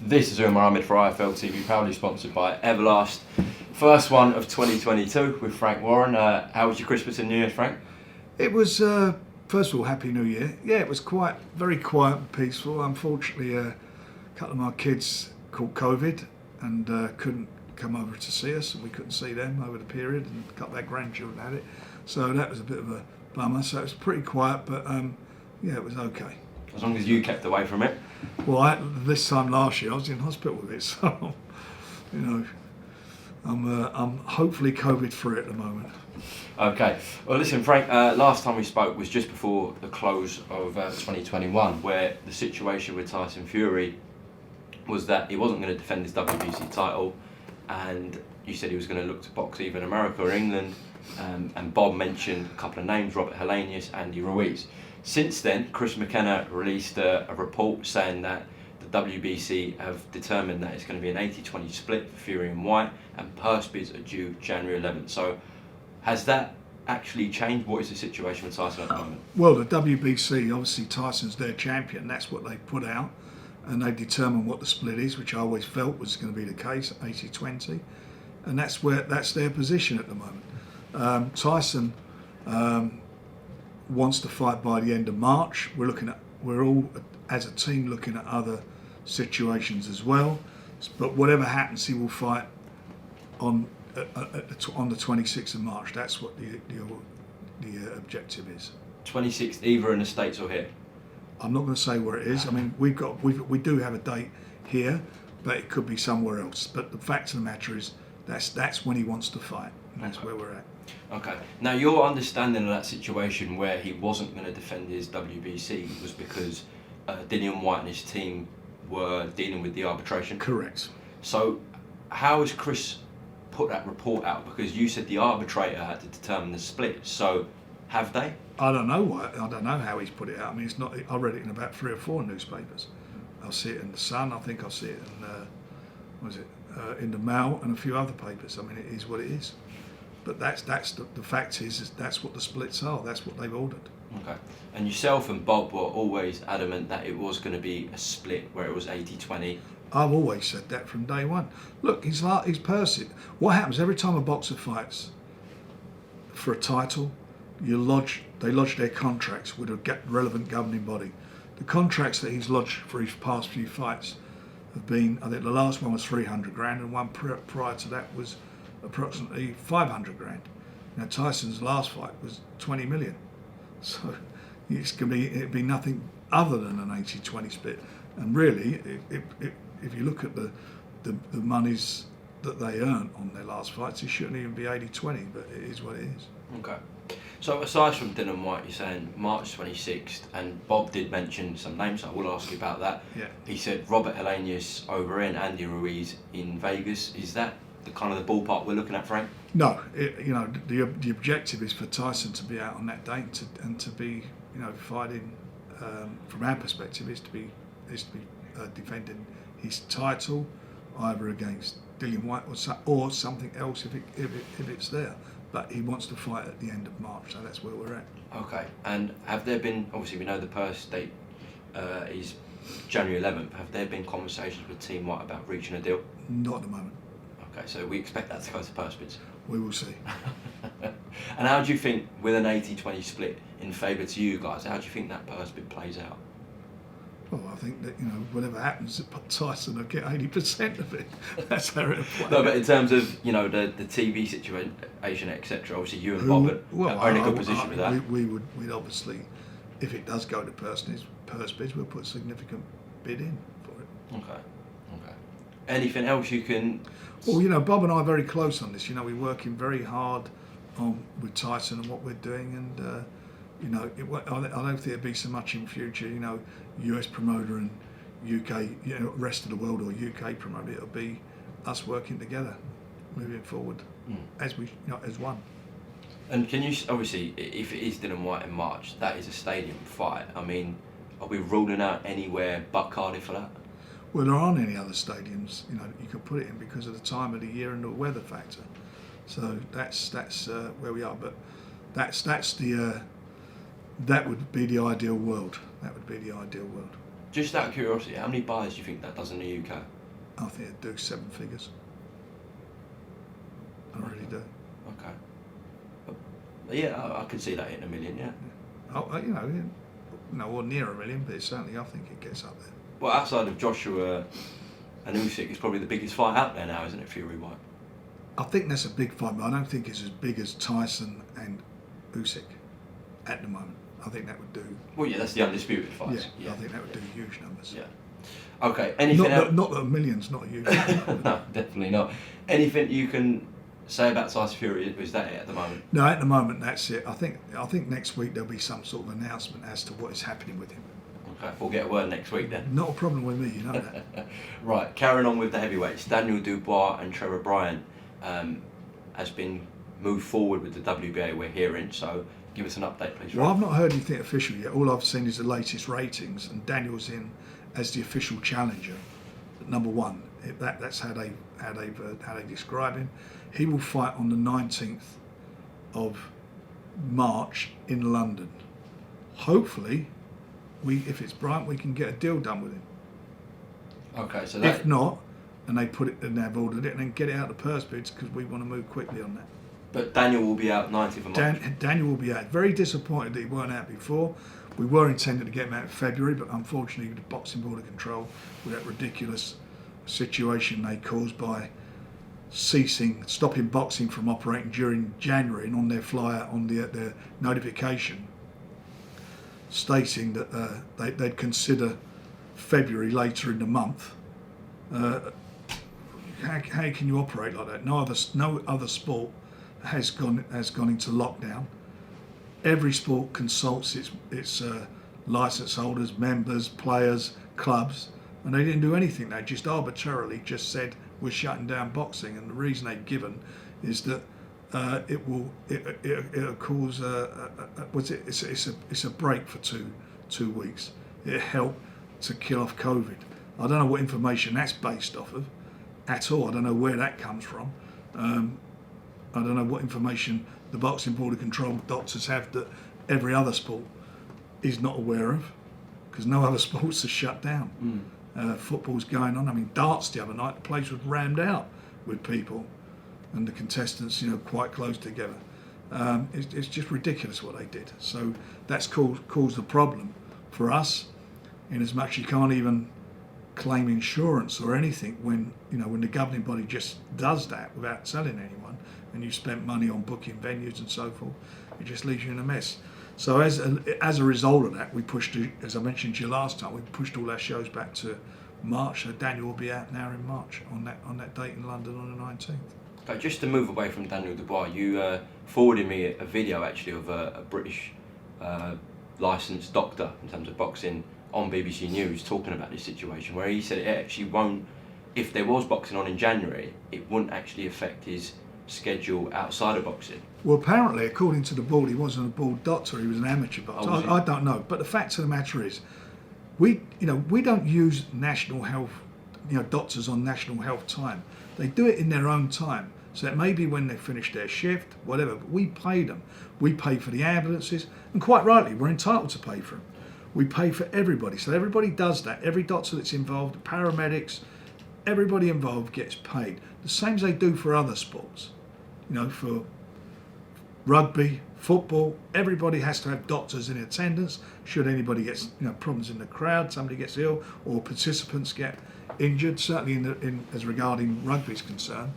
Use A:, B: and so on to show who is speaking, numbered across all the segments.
A: This is Umar Ahmed for IFL TV, proudly sponsored by Everlast. First one of 2022 with Frank Warren. How was your Christmas and New Year, Frank?
B: It was, first of all, Happy New Year. Yeah, it was very quiet and peaceful. Unfortunately, a couple of my kids caught COVID and couldn't come over to see us, and we couldn't see them over the period, and a couple of their grandchildren had it. So that was a bit of a bummer. So it was pretty quiet, but yeah, it was okay.
A: As long as you kept away from it.
B: Well, this time last year I was in hospital with it, so you know, I'm hopefully COVID free at the moment.
A: Okay. Well, listen, Frank. Last time we spoke was just before the close of 2021, where the situation with Tyson Fury was that he wasn't going to defend his WBC title, and you said he was going to look to box either in America or England. And Bob mentioned a couple of names: Robert Helenius, Andy Ruiz. Since then, Chris McKenna released a report saying that the WBC have determined that it's going to be an 80-20 split for Fury and White, and purse bids are due January 11th. So, has that actually changed? What is the situation with Tyson at the moment?
B: Well, the WBC, obviously Tyson's their champion. That's what they put out, and they determined what the split is, which I always felt was going to be the case, 80-20, and that's their position at the moment. Tyson wants to fight by the end of March. We're all as a team looking at other situations as well. But whatever happens, he will fight on the 26th of March. That's what the objective is.
A: 26th, either in the States or here.
B: I'm not going to say where it is. I mean, we do have a date here, but it could be somewhere else. But the fact of the matter is, that's when he wants to fight. And that's where we're at.
A: Okay. Now, your understanding of that situation where he wasn't going to defend his WBC was because DILLIAN White and his team were dealing with the arbitration?
B: Correct.
A: So, how has Chris put that report out? Because you said the arbitrator had to determine the split. So, have they?
B: I don't know why. I don't know how he's put it out. I mean, it's not. I read it in about 3 or 4 newspapers. I'll see it in the Sun. I think I'll see it in in the Mail and a few other papers. I mean, it is what it is. But that's the fact is that's what the splits are. That's what they've ordered. Okay.
A: And yourself and Bob were always adamant that it was going to be a split where it was 80-20.
B: I've always said that from day one. Look, he's person. What happens every time a boxer fights for a title? They lodge their contracts with a relevant governing body. The contracts that he's lodged for his past few fights have been, I think the last one was 300 grand, and one prior to that was approximately 500 grand. Now Tyson's last fight was 20 million. So it'd be nothing other than an 80-20 split. And really, if you look at the monies that they earned on their last fights, it shouldn't even be 80-20, but it is what it is.
A: Okay. So aside from DILLIAN White, you're saying March 26th, and Bob did mention some names, so I will ask you about that.
B: Yeah.
A: He said Robert Helenius over in, Andy Ruiz in Vegas. Is that the kind of the ballpark we're looking at, Frank?
B: No, the objective is for Tyson to be out on that date and to be, fighting. From our perspective, is to be defending his title, either against DILLIAN White or something else if it's there. But he wants to fight at the end of March, so that's where we're at.
A: Okay. And have there been? Obviously, we know the purse date is January 11th. Have there been conversations with Team White about reaching a deal?
B: Not at the moment.
A: Okay, so we expect that to go to purse bids.
B: We will see.
A: And how do you think, with an 80-20 split in favour to you guys, how do you think that purse bid plays out?
B: Well, I think that, whatever happens, Tyson will get 80% of it. That's how it'll play.
A: No, but in terms of, the TV situation, etc., obviously you and Bob are in a good position with that.
B: We'd obviously, if it does go to purse bids, we'll put a significant bid in for it.
A: Okay. Anything else you can...
B: Well, Bob and I are very close on this. We're working very hard with Tyson and what we're doing, and I don't think there'll be so much in future. US promoter and UK, rest of the world or UK promoter. It'll be us working together, moving forward as one.
A: And can you obviously, if it is DILLIAN White in March, that is a stadium fight. I mean, are we ruling out anywhere but Cardiff for that?
B: Well, there aren't any other stadiums, you could put it in because of the time of the year and the weather factor. So that's where we are. But that would be the ideal world. That would be the ideal world.
A: Just out of curiosity, how many buys do you think that does in the UK?
B: I think it'd do 7 figures. I really do.
A: Okay. Yeah, I could see that hitting 1 million, yeah.
B: Oh, or near 1 million, but certainly I think it gets up there.
A: Well, outside of Joshua and Usyk, it's probably the biggest fight out there now, isn't it, Fury White?
B: I think that's a big fight, but I don't think it's as big as Tyson and Usyk at the moment. I think that would do.
A: Well, yeah, that's the undisputed fight.
B: Yeah, I think that would do huge numbers.
A: Yeah. Okay. Anything else?
B: Not that 1 million's not huge.
A: No, definitely not. Anything you can say about Tyson Fury? Is that it at the moment?
B: No, at the moment that's it. I think next week there'll be some sort of announcement as to what is happening with him.
A: Okay, we'll get a word next week then.
B: Not a problem with me, you know that.
A: Right, carrying on with the heavyweights, Daniel Dubois and Trevor Bryan has been moved forward with the WBA, we're hearing, so give us an update please.
B: Well, I've not heard anything official yet. All I've seen is the latest ratings, and Daniel's in as the official challenger, number one. That's how they describe him. He will fight on the 19th of March in London. Hopefully, if it's Bryant, we can get a deal done with him.
A: Okay, so that...
B: If not, and they put it and they've ordered it, and then get it out of the purse bids because we want to move quickly on that.
A: But Daniel will be out 19th of March.
B: Daniel will be out. Very disappointed that he weren't out before. We were intending to get him out in February, but unfortunately, with the Boxing Board of Control, with that ridiculous situation they caused by stopping boxing from operating during January, and on their flyer, on their notification, stating that they'd consider February later in the month. How can you operate like that? No other sport has gone into lockdown. Every sport consults its license holders, members, players, clubs, and they didn't do anything. They just arbitrarily just said we're shutting down boxing, and the reason they've given is that it'll cause it's a break for two weeks. It'll help to kill off COVID. I don't know what information that's based off of at all. I don't know where that comes from. I don't know what information the Boxing Board of Control doctors have that every other sport is not aware of, because no other sports are shut down. Football's going on. I mean, darts the other night, the place was rammed out with people, and the contestants, quite close together. It's just ridiculous what they did. So that's caused a problem for us, in as much you can't even claim insurance or anything when the governing body just does that without telling anyone, and you spent money on booking venues and so forth. It just leaves you in a mess. So as a result of that, we pushed, as I mentioned to you last time, we pushed all our shows back to March. So Daniel will be out now in March on that date in London on the 19th.
A: Okay, just to move away from Daniel Dubois, you forwarded me a video actually of a British licensed doctor in terms of boxing on BBC News talking about this situation, where he said it actually won't, if there was boxing on in January, it wouldn't actually affect his schedule outside of boxing.
B: Well, apparently, according to the board, he wasn't a board doctor, he was an amateur boxer. I don't know, but the fact of the matter is, we don't use national health, doctors on national health time. They do it in their own time. So it may be when they finish their shift, whatever, but we pay them. We pay for the ambulances, and quite rightly, we're entitled to pay for them. We pay for everybody, so everybody does that. Every doctor that's involved, the paramedics, everybody involved gets paid. The same as they do for other sports. For rugby, football, everybody has to have doctors in attendance. Should anybody get problems in the crowd, somebody gets ill, or participants get injured, certainly as regarding rugby is concerned,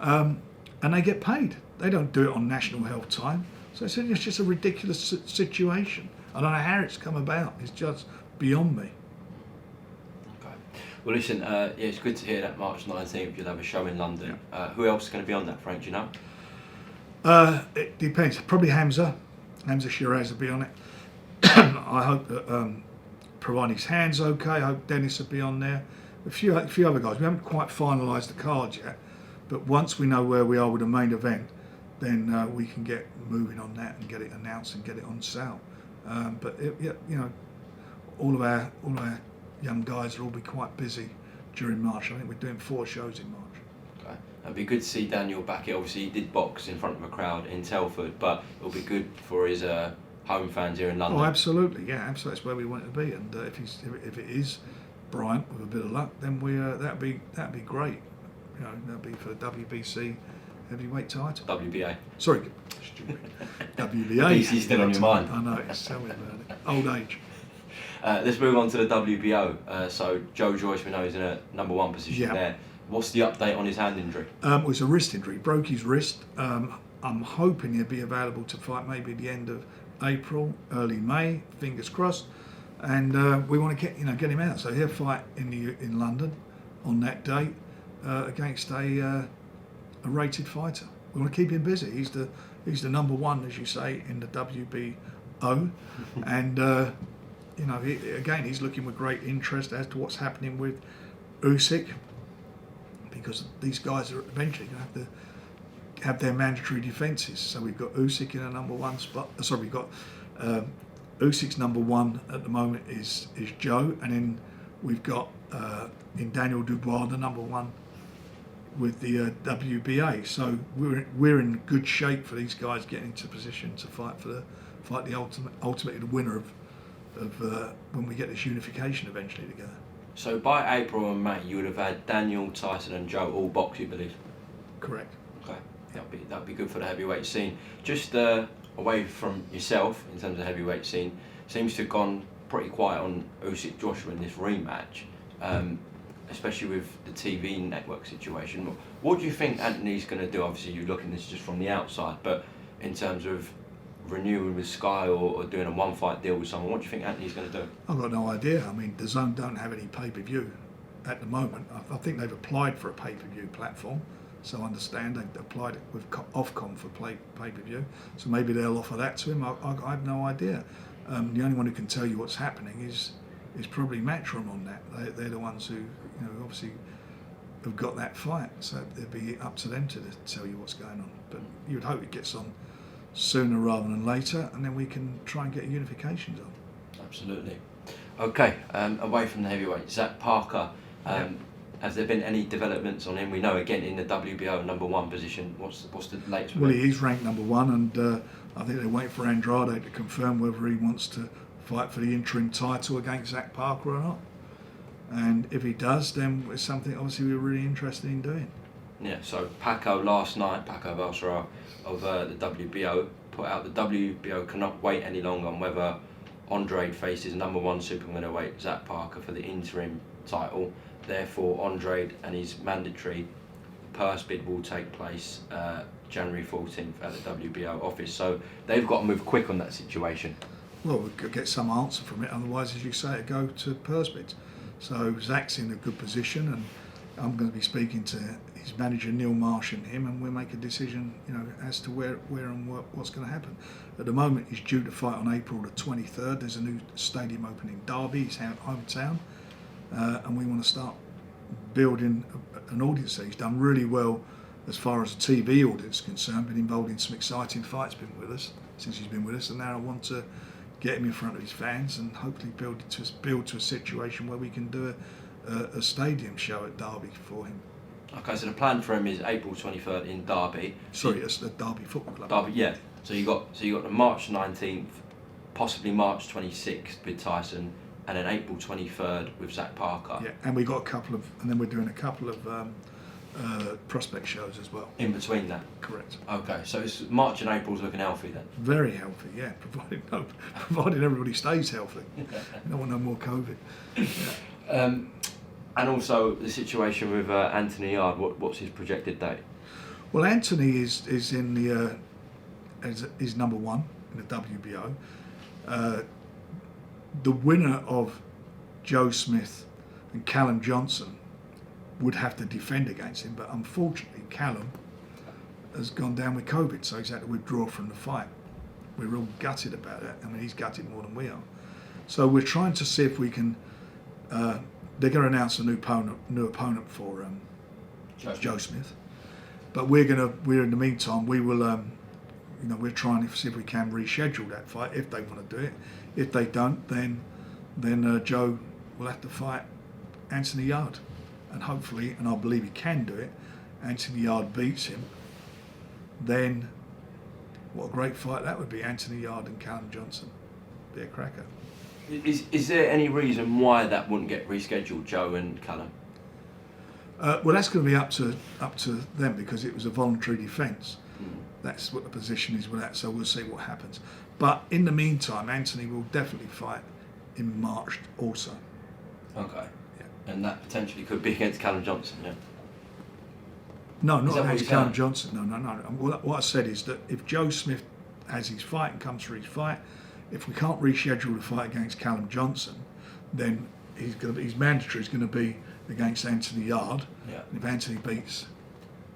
B: and they get paid. They don't do it on national health time. So it's just a ridiculous situation. I don't know how it's come about. It's just beyond me.
A: Okay. Well, listen, it's good to hear that March 19th you'll have a show in London. Who else is going to be on that, Frank? Do you know?
B: It depends. Probably Hamza Shiraz will be on it. I hope that, providing his hand's okay, I hope Dennis will be on there. A few other guys. We haven't quite finalised the cards yet, but once we know where we are with the main event, then we can get moving on that and get it announced and get it on sale. But all of our young guys will all be quite busy during March. I think we're doing 4 shows in March.
A: Okay. It'd be good to see Daniel back here. Obviously, he did box in front of a crowd in Telford, but it'll be good for his home fans here in London.
B: Oh, absolutely, yeah, absolutely. That's where we want it to be. And if it is Bryant with a bit of luck, then that'd be great. You know, that'd be for the WBC heavyweight title.
A: WBA.
B: Sorry, stupid. WBA.
A: BC's still on your mind.
B: I know. Tell me about it. Old age.
A: Let's move on to the WBO. So Joe Joyce, we know, is in a number 1 position there. What's the update on his hand injury?
B: It was a wrist injury. Broke his wrist. I'm hoping he'll be available to fight maybe at the end of April, early May. Fingers crossed. And we want to get him out. So he'll fight in London on that date against a rated fighter. We want to keep him busy. He's the number 1, as you say, in the WBO, and he's looking with great interest as to what's happening with Usyk, because these guys are eventually going to have to have their mandatory defences. So we've got Usyk in a number 1 spot. Sorry, we've got Usyk's number 1 at the moment is Joe, and then we've got in Daniel Dubois the number 1 with the WBA. So we're in good shape for these guys getting into position to fight the ultimately the winner of when we get this unification eventually together.
A: So by April and May, you would have had Daniel, Tyson, and Joe all box, you believe?
B: Correct.
A: Okay, that'd be good for the heavyweight scene. Just away from yourself in terms of heavyweight scene, seems to have gone pretty quiet on Usyk Joshua in this rematch. Especially with the TV network situation. What do you think Anthony's going to do? Obviously, you're looking at this just from the outside, but in terms of renewing with Sky or doing a one-fight deal with someone, what do you think Anthony's going to do?
B: I've got no idea. I mean, DAZN don't have any pay-per-view at the moment. I think they've applied for a pay-per-view platform, so I understand they've applied it with Ofcom for pay-per-view, so maybe they'll offer that to him. I have no idea. The only one who can tell you what's happening is probably Matchroom on that. They're the ones who, obviously have got that fight, so it'd be up to them to tell you what's going on. But you'd hope it gets on sooner rather than later, and then we can try and get a unification done.
A: Absolutely. Okay, away from the heavyweight, Zach Parker. Has there been any developments on him? We know again in the WBO number 1 position. What's the latest?
B: Well, he is ranked number 1, and I think they're waiting for Andrade to confirm whether he wants to fight for the interim title against Zach Parker or not. And if he does, then it's something obviously we're really interested in doing.
A: Yeah, so Paco last night, Paco Belserra of the WBO, put out the WBO cannot wait any longer on whether Andrade faces number 1 super middleweight Zach Parker for the interim title. Therefore, Andrade and his mandatory purse bid will take place January 14th at the WBO office. So they've got to move quick on that situation.
B: Well, we could get some answer from it, otherwise, as you say, it go to purse bids. So Zach's in a good position, and I'm going to be speaking to his manager Neil Marsh and him, and we'll make a decision, as to where and what's going to happen. At the moment, he's due to fight on April the 23rd. There's a new stadium opening in Derby, his hometown, and we want to start building an audience there. He's done really well as far as the TV audience is concerned, been involved in some exciting fights, been with us since he's been with us, and now I want to get him in front of his fans and hopefully build to a situation where we can do a stadium show at Derby for him.
A: Okay, so the plan for him is April 23rd in Derby.
B: Sorry, it's the Derby Football Club.
A: Derby, yeah. So you got the March 19th, possibly March 26th with Tyson, and then April 23rd with Zach Parker.
B: Yeah, and we got then we're doing a couple of prospect shows as well.
A: In between that?
B: Correct.
A: Okay, so it's March and April's looking healthy then?
B: Very healthy, yeah, provided everybody stays healthy. No one no more COVID. Yeah.
A: And also the situation with Anthony Yard, what's his projected date?
B: Well, Anthony is in the is number 1 in the WBO. The winner of Joe Smith and Callum Johnson would have to defend against him, but unfortunately Callum has gone down with COVID, so he's had to withdraw from the fight. We're all gutted about that. I mean, he's gutted more than we are. So we're trying to see if we can. They're going to announce a new opponent for Joe Smith, but we're in the meantime we will. We're trying to see if we can reschedule that fight if they want to do it. If they don't, then Joe will have to fight Anthony Yard, and hopefully, and I believe he can do it. Anthony Yard beats him, then What a great fight that would be, Anthony Yarde and Callum Johnson. Be a cracker.
A: Is there any reason why that wouldn't get rescheduled, Joe and Callum?
B: Well, that's going to be up to them, because it was a voluntary defence. That's what the position is with that, so we'll see what happens. But in the meantime, Anthony will definitely fight in March also.
A: Okay.
B: Yeah.
A: And that potentially could be against Callum Johnson, yeah?
B: No, not
A: Is that what
B: against
A: you're
B: Callum
A: saying?
B: Johnson. No. What I said is that if Joe Smith has his fight and comes for his fight, if we can't reschedule the fight against Callum Johnson, then his mandatory is going to be against Anthony Yarde.
A: Yeah.
B: And if Anthony beats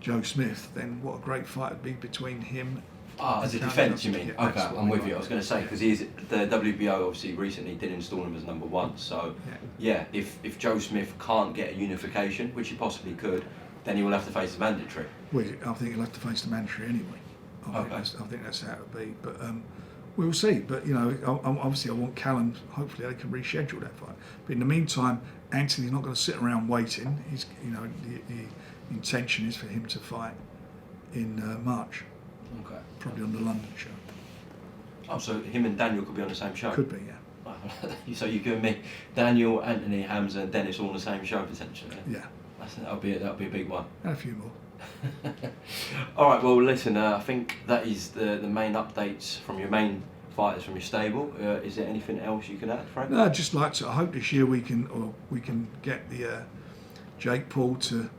B: Joe Smith, then what a great fight it'd be between him.
A: As a
B: and
A: defence, you
B: Callum
A: mean?
B: Johnson.
A: Okay,
B: That's what
A: I'm
B: we
A: with
B: want.
A: you. I was going to say, because the WBO obviously recently did install him as number 1. So, yeah, if Joe Smith can't get a unification, which he possibly could, then he will have to face a mandatory.
B: Well, I think he'll have to face the mandatory anyway. I think that's how it would be. But we will see. But, obviously I want Callum, hopefully they can reschedule that fight. But in the meantime, Anthony's not going to sit around waiting. He's, the intention is for him to fight in March.
A: Okay.
B: Probably on the London show.
A: Oh, so him and Daniel could be on the same show?
B: Could be, yeah.
A: So you're giving me Daniel, Anthony, Hamza and Dennis all on the same show potentially?
B: Yeah.
A: That'll be a big one.
B: And a few more.
A: All right, well, listen, I think that is the main updates from your main fighters from your stable. Is there anything else you can add, Frank?
B: No, I'd just like to. I hope this year we can get the Jake Paul to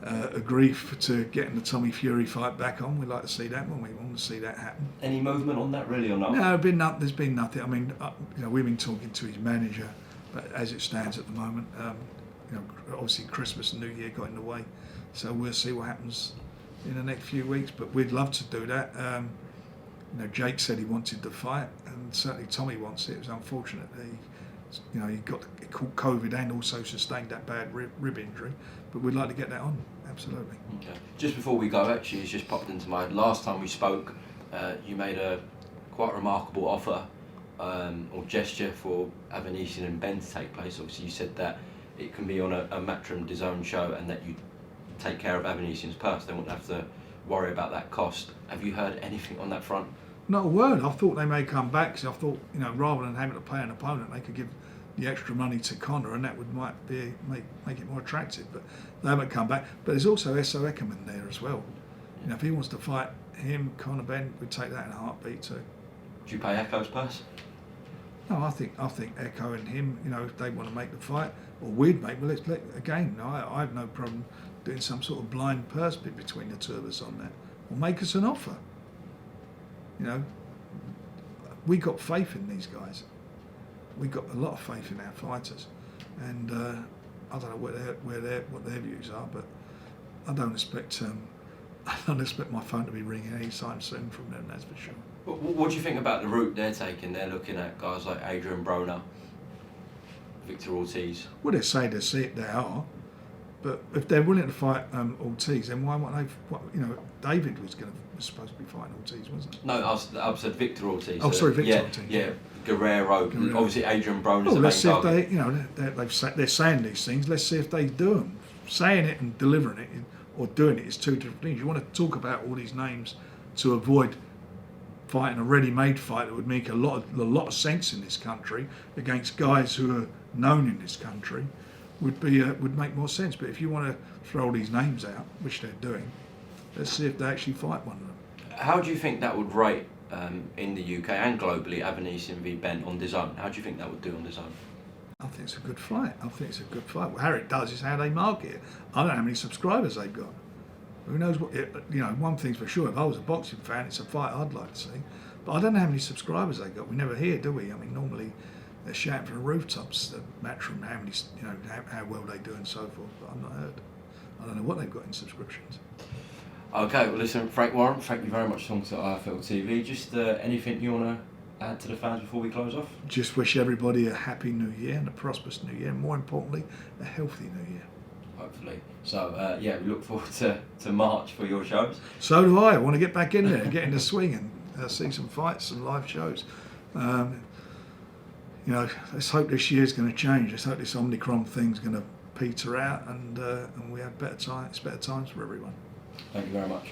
B: agree to getting the Tommy Fury fight back on. We'd like to see that one. We want to see that happen.
A: Any movement on that, really, or not?
B: No, there's been nothing. I mean, we've been talking to his manager, but as it stands at the moment, obviously Christmas and New Year got in the way, so we'll see what happens in the next few weeks. But we'd love to do that. Jake said he wanted the fight, and certainly Tommy wants it. It was unfortunate that he got COVID and also sustained that bad rib injury. But we'd like to get that on, absolutely.
A: Okay. Just before we go, actually, it's just popped into my head. Last time we spoke, you made a quite remarkable offer or gesture for Avanesian and Ben to take place. Obviously, you said that it can be on a Matchroom DAZN show and that you take care of Avanesian's purse. They won't have to worry about that cost. Have you heard anything on that front?
B: Not a word. I thought they may come back, because I thought, rather than having to pay an opponent, they could give the extra money to Conor, and that would make it more attractive. But they haven't come back. But there's also Esso Eckerman there as well. If he wants to fight him, Conor Ben, we'd take that in a heartbeat too.
A: Do you pay Echo's purse?
B: No, I think Echo and him, if they want to make the fight, or we'd make, well, I have no problem doing some sort of blind purse bid between the two of us on that, or make us an offer. We got faith in these guys. We got a lot of faith in our fighters, and I don't know what their views are, but I don't expect my phone to be ringing anytime soon from them. That's for sure.
A: What do you think about the route they're taking? They're looking at guys like Adrian Broner, Victor Ortiz.
B: Well, they are, but if they're willing to fight Ortiz, then why won't they? David was supposed to be fighting Ortiz, wasn't it?
A: No, I said Victor Ortiz.
B: Oh, sorry, Victor Ortiz.
A: Yeah, Guerrero. Obviously, Adrian Broner's
B: well,
A: the
B: let's see
A: main
B: if
A: target.
B: they're saying these things. Let's see if they do them. Saying it and delivering it, or doing it, is two different things. You want to talk about all these names to avoid fighting a ready-made fight that would make a lot of sense in this country against guys who are known in this country. Would make more sense. But if you want to throw all these names out, which they're doing, let's see if they actually fight one of them.
A: How do you think that would rate in the UK and globally, Avanesian v Ben on DAZN? How do you think that would do on DAZN?
B: I think it's a good fight. Well, how it does is how they market it. I don't know how many subscribers they've got. Who knows what? One thing's for sure. If I was a boxing fan, it's a fight I'd like to see. But I don't know how many subscribers they got. We never hear, do we? I mean, normally they're shouting from the rooftops, the Matchroom, how many, how well they do and so forth. But I've not heard. I don't know what they've got in subscriptions.
A: Okay, well, listen, Frank Warren, thank you very much for talking to IFL TV. Just anything you want to add to the fans before we close off?
B: Just wish everybody a happy New Year and a prosperous New Year, and more importantly, a healthy New Year.
A: Hopefully. So, we look forward to March for your shows.
B: So do I. I want to get back in there and get in the swing and see some fights, some live shows. Let's hope this year's going to change. Let's hope this Omicron thing's going to peter out and we have better times for everyone.
A: Thank you very much.